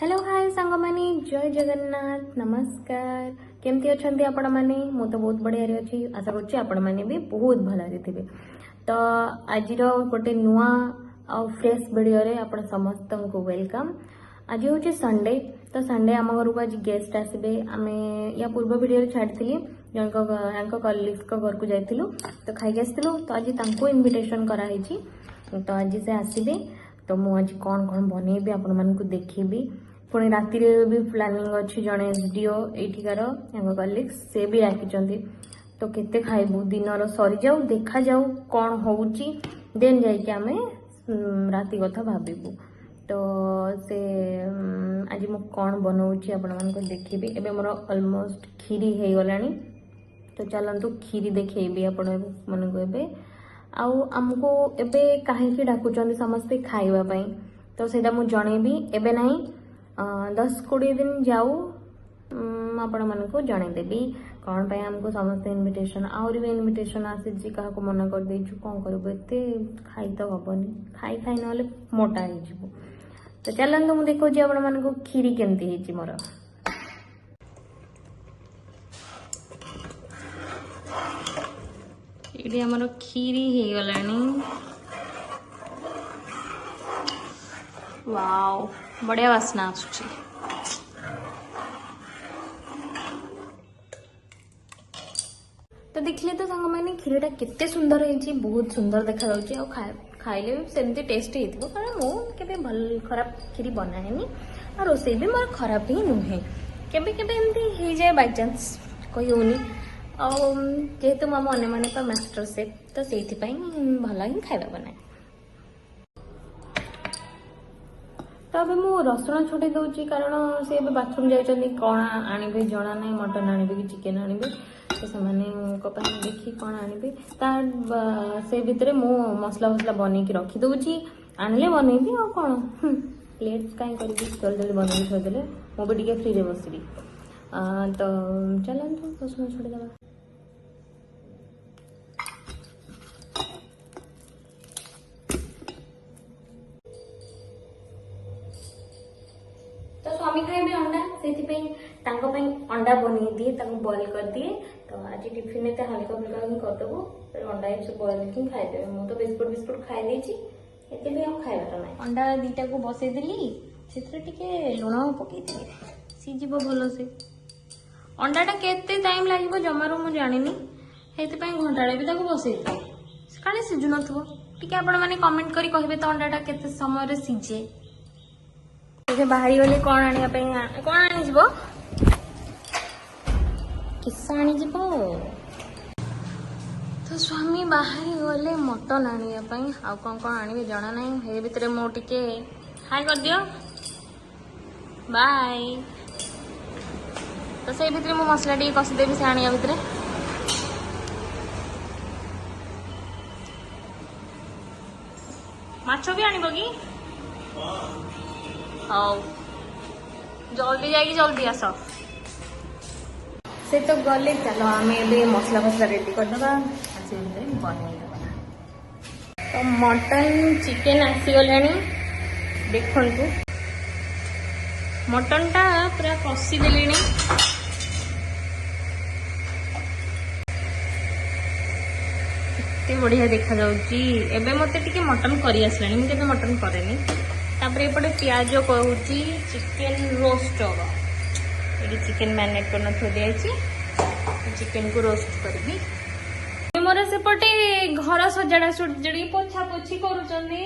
Hello hi सांग मानी जय जगन्नाथ नमस्कार केमती अच्छा आपण मैंने मु तो बहुत बढ़िया रे अच्छी आशा करुच्ची आपण मैंने भी बहुत भल थे। तो आज गोटे नुआ फ्रेश वीडियो रे आपण समस्त को वेलकम। आज हूँ संडे तो संडे आम घर को आज गेस्ट आसबे आम या पूर्व वीडियो छाड़ी जन कलिग्स घर को जाइलु तो खाई आसलु तो आज इनविटेशन कराई तो आज से आसबे तो मुझे आज कौन कौन बनईबी आपण मानक देखी पुणी राति भी प्लानिंग अच्छी जड़े एसडीओ एठिकार कलिग्स से भी डाकी तो केते खाइबू दिन सरी जाऊ देखा जाऊ कौन होउची देन जाइए आम राति कथा भाबू तो से आज मु कौन बनाऊँगी आपण मानक देखी एबे मोर ऑलमोस्ट खीरी हो गलानी तो चलतु खीरी देखेबी आपण मानक एबे आउ आमको एबे कहीं डाकुचंदी समस्ते खाइबा पई तो सेटा मु जणेबी एबे नहीं 10-20 दिन जाऊ आपण मानक जनईदेवी कौन पे हमको समस्त इनविटेशन आहरी भी इनविटेशन आसी क्या मना कर देचु कौन करूँ एत खाई तो हेनी खाई खाई ना मोटा हो तो चलते मुझे देखा आपण मानक खीरी केमती मोर ये आमर खीरी हो गलानी वाओ बढ़िया वासना आसुची तो देखिए तो सांग मैंने खीरीटा केते सुंदर है बहुत सुंदर देखा जाउची खाइले भी सेमती टेस्ट हो कारण मुझे भल खराब खीरी बनाएनी और रोसे भी मोर खराब ही नुहे केबे केबे एमती हो जाए बाय चांस कही होनी जेहेतु मो मन माने तो मास्टर शेफ तो से भल ही खाଇବା बनाए तो अभी मु रसुण छोटे दूची कारण से बाथरूम जाइए कौन आने जना ना मटन आने कि चिकेन आने तो से देखी कौन आने से भितर मु मसला फसला बनई रखी दूची आनले बनईबी आ कौन प्लेट कहीं करी जल्दी जल्दी बनई थोड़े मु भी टे फ्री बसबी तो चलते रसुण छोड़देवा तो स्वामी खाइबे अंडा से अंडा बनई दिए बॉइल कर दिए तो आज टिफिन में हल्का फुल्का ही करदेबू अंडा सब बॉइल ही खाईदे मु तो बिस्कुट बिस्कुट खाई देछि एते भी हम खाइबार ना अंडा दीटा को बसई देली सेथरे टिके लुण पकई दिए सीजिबो भलो से अंडाटा केते टाइम लागिबो जमारो मु जानिनी हेते पई घंटाळे भी ताको बसई दे काले सिजु नथबो टिके आपण माने कमेंट करी कहबे तो अंडाटा केते समय रे सिजे बाहरी गले कौन आने कौन आनी जीवो किस्सा आनी जीवो तो स्वामी बाहरी गले मटन आने आउ कौन कौन आने जना ना हे भितर मो टिके हाय कर दियो बाय तो से भितर मो मसला टी कसीदेवी से आने भितर माछ भी आनिबो की हाँ जल्दी जाएगी जल्दी आस से तो गले चलो आम मसला फसला रेडी करदे बनईदे तो मटन चिकेन आसीगला देखु मटन टा पूरा कषी देली एते बढ़िया देखा जाउची एबे मते टिके मटन करी आसलानी मु केबे मटन करेनी तापर एपटे प्याज कहूँ चिकेन रोस्ट हम ये चिकेन मैरिनेट करना थोड़ी दिखाई चिकेन को रोस्ट करी मोर सेपटे घर सजाड़ा सुजाड़ी पोछा पोछी करुचंदी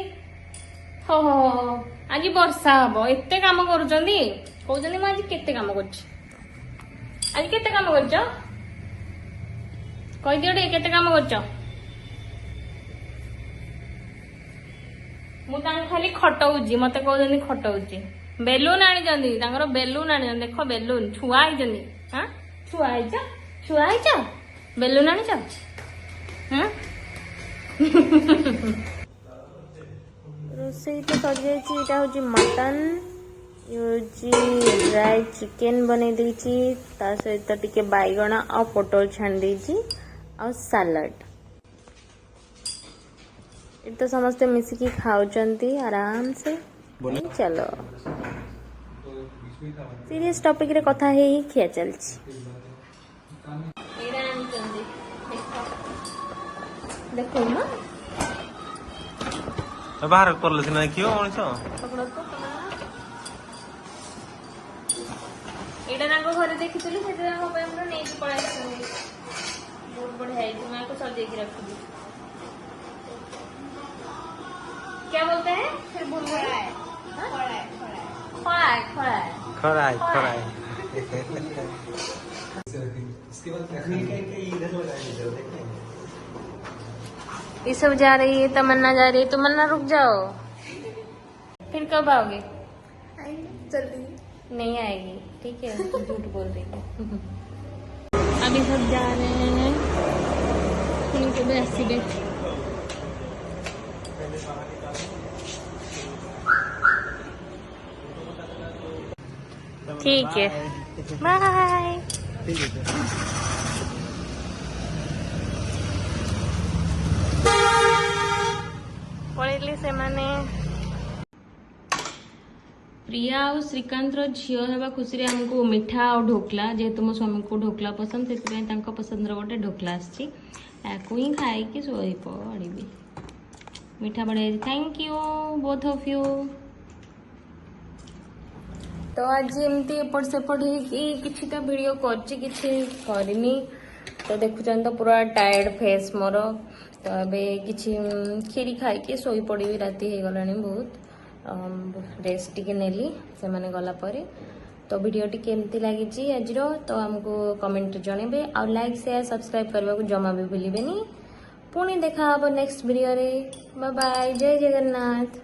हो आज वर्षा हम एते काम करुचंदी कहउचंदी मु आज केते काम करछि आज केते काम करछ कहि दियो टे केते काम करछ मु खाली खटाऊँ मत कहते खटाऊँ बेलून आनी बेलून आनी देख बेलून छुआ हाँ छुआ बेलून आनी रोसई तो सर जाइए मटन ड्राई चिकेन बनई देछि ता सहित टिके बैगण आ पोटल छाणी देछि आ सलाड तो समस्ते मिसिकी खाऊचंती आराम से चलो सीरियस टॉपिक रे कथा हे खिया चलछि देखो ना बाहर करले सिना कियो मଣିଷ पकड़ तो एटा नाको घरे देखितली से नाको पे हमरा नै कि पळाइ छथि बहुत बढ़िया है तुम को सजे के रख दी क्या बोलते हैं फिर भूल गए खड़ाए खराय खराय इसके बाद इधर लगाएंगे देखें। ये सब जा रही है, तमन्ना जा रही है। तमन्ना रुक जाओ, फिर कब आओगे? जल्दी नहीं आएगी, ठीक है, झूठ बोल रही है। अभी सब जा रहे हैं उनके भी एक्सीडेंट। ठीक है, बाय। पढ़ेली से माने प्रिया और श्रीकांत झील हवा खुशी हमको मिठा और ढोकला जेहेतु मो स्वामी को ढोकला पसंद से पसंद गोटे ढोकला आसी ही खाई शोई पड़ी मिठा बढ़िया। Thank you both of you. तो आज एमती एपट सेपट किछिटा वीडियो करनी तो देखुन तो पूरा टायर्ड फेस मोर। तो अबे किछि खीरी खाई शोई पड़ी राति हो गलानी बहुत रेस्ट टिके नेली से माने गला परे। तो वीडियो टी केमती लगी आज तो हमको कमेंट जनइबे और लाइक शेयर सब्सक्राइब करने को जमा भी भूलिबेनी। पुणी देखा हम नेक्स्ट वीडियो रे। बाय बाय, जय जगन्नाथ।